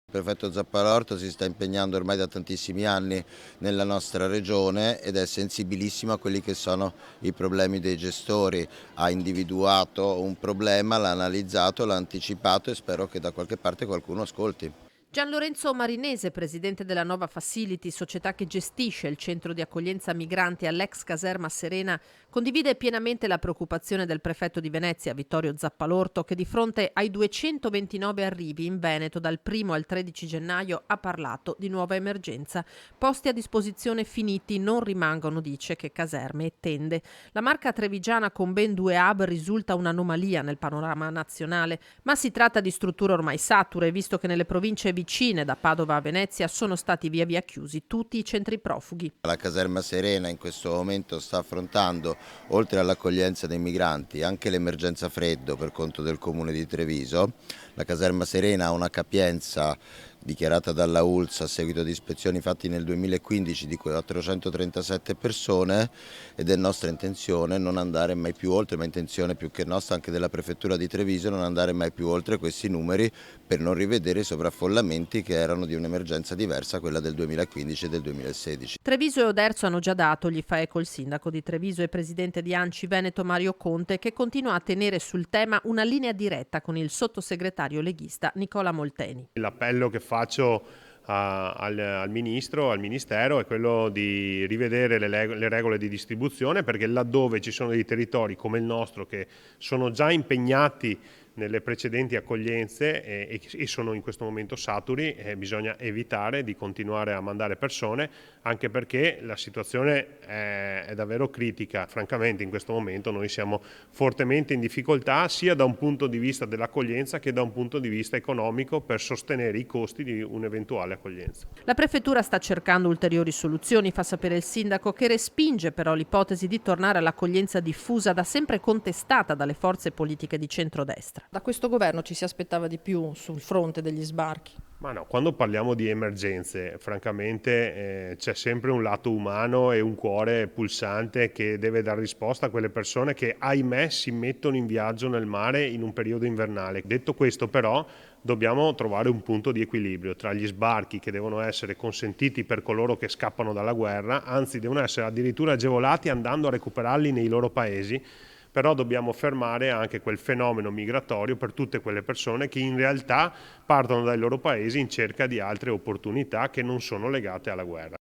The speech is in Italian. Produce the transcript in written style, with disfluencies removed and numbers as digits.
Il prefetto Zappalorto si sta impegnando ormai da tantissimi anni nella nostra regione ed è sensibilissimo a quelli che sono i problemi dei gestori. Ha individuato un problema, l'ha analizzato, l'ha anticipato e spero che da qualche parte qualcuno ascolti. Gian Lorenzo Marinese, presidente della Nova Facility, società che gestisce il centro di accoglienza migranti all'ex caserma Serena, condivide pienamente la preoccupazione del prefetto di Venezia, Vittorio Zappalorto, che di fronte ai 229 arrivi in Veneto dal 1 al 13 gennaio ha parlato di nuova emergenza. Posti a disposizione finiti non rimangono, dice, che caserme e tende. La marca trevigiana con ben 2 hub risulta un'anomalia nel panorama nazionale, ma si tratta di strutture ormai sature, visto che nelle province vicine da Padova a Venezia sono stati via via chiusi tutti i centri profughi. La caserma Serena in questo momento sta affrontando, oltre all'accoglienza dei migranti, anche l'emergenza freddo per conto del comune di Treviso. La caserma Serena ha una capienza dichiarata dalla ULSS a seguito di ispezioni fatte nel 2015 di 437 persone ed è nostra intenzione non andare mai più oltre, ma intenzione più che nostra anche della prefettura di Treviso, non andare mai più oltre questi numeri per non rivedere i sovraffollamenti che erano di un'emergenza diversa, quella del 2015 e del 2016. Treviso e Oderzo hanno già dato, gli fa eco il sindaco di Treviso e presidente di ANCI Veneto Mario Conte, che continua a tenere sul tema una linea diretta con il sottosegretario leghista Nicola Molteni. L'appello che faccio al Ministro, al Ministero, è quello di rivedere le regole di distribuzione, perché laddove ci sono dei territori come il nostro che sono già impegnati nelle precedenti accoglienze e sono in questo momento saturi, bisogna evitare di continuare a mandare persone, anche perché la situazione è davvero critica. Francamente in questo momento noi siamo fortemente in difficoltà sia da un punto di vista dell'accoglienza che da un punto di vista economico per sostenere i costi di un'eventuale accoglienza. La prefettura sta cercando ulteriori soluzioni, fa sapere il sindaco, che respinge però l'ipotesi di tornare all'accoglienza diffusa da sempre contestata dalle forze politiche di centrodestra. Da questo governo ci si aspettava di più sul fronte degli sbarchi. Ma no, quando parliamo di emergenze, francamente c'è sempre un lato umano e un cuore pulsante che deve dare risposta a quelle persone che, ahimè, si mettono in viaggio nel mare in un periodo invernale. Detto questo, però, dobbiamo trovare un punto di equilibrio tra gli sbarchi che devono essere consentiti per coloro che scappano dalla guerra, anzi devono essere addirittura agevolati andando a recuperarli nei loro paesi. Però dobbiamo fermare anche quel fenomeno migratorio per tutte quelle persone che in realtà partono dai loro paesi in cerca di altre opportunità che non sono legate alla guerra.